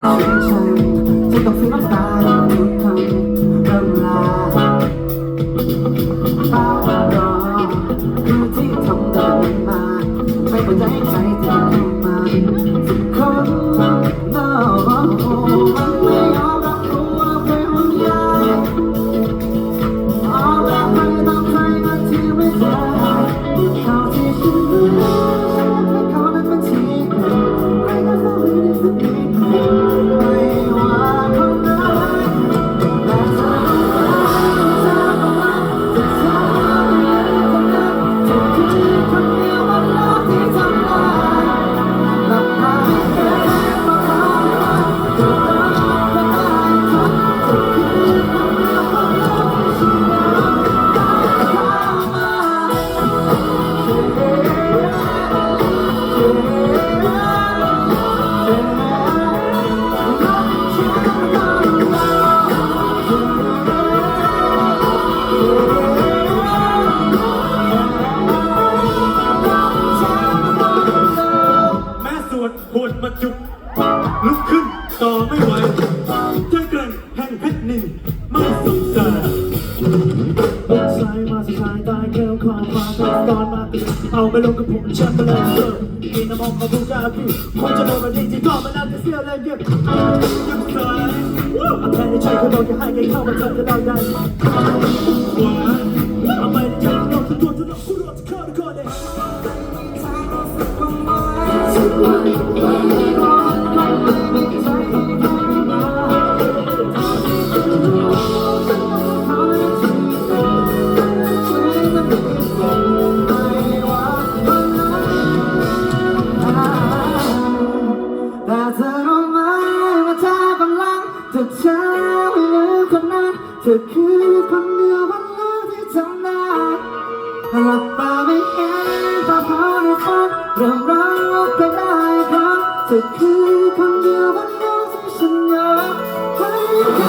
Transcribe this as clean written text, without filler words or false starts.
ฉันต้องเสียน้ำตาทุกครั้งเริ่มลาฟ้ารอคือที่ทำเดินมาไม่เข้าใจใจที่เข้ามาทุกคนมันไม่ยอมรับตัวเป็นห่วงใยออกแบบไปตามใจมาที่ไม่ได้เท่าที่ฉันรู้ฉันให้เขานั้นเป็นที่หนึ่งใครก็ต้องมีในสักนิดหนึ่งไม่ว่าคนไหนแต่เธอบอกว่าจะทำคนนั้นเธอคือคนเดียวบนโลกที่ทำได้หลับตาแค่มองเขาจะรักไม่ได้คนเธอคือคนเดียวบนโลกที่ฉันได้เข้ามา แม้สวดปวดมาจุกลุกขึ้นต่อไม่ไหวใจเกินแห่งเพชรนินไม่สงสารสายมาสายตายเกลียวความมาตอนมาติดเอาไปลงกับผมแชมป์เลยเกิดกินน้ำมันมาบูชาพี่คงจะโดนมาดีที่ก็มานั่งเสียอะไรเงี้ยยุบสายแค่ในใจเขาบอกจะให้ใครเข้ามาเธอจะได้ได้ขวาเอาไปในใจเราทุกตัวจะต้องคู่เราจะเข้าไปก่อนเลยแต่เธอรู้ไหมว่าเธอกำลังจะเจอไม่ลืมคนนั้นเธอคือคนเดียวบนโลกที่ทำได้หลับตาไม่เห็นภาพในฝันเริ่มร้องไปได้ครับเธอคือคนเดียวบนโลกที่ฉันอยากให้เขา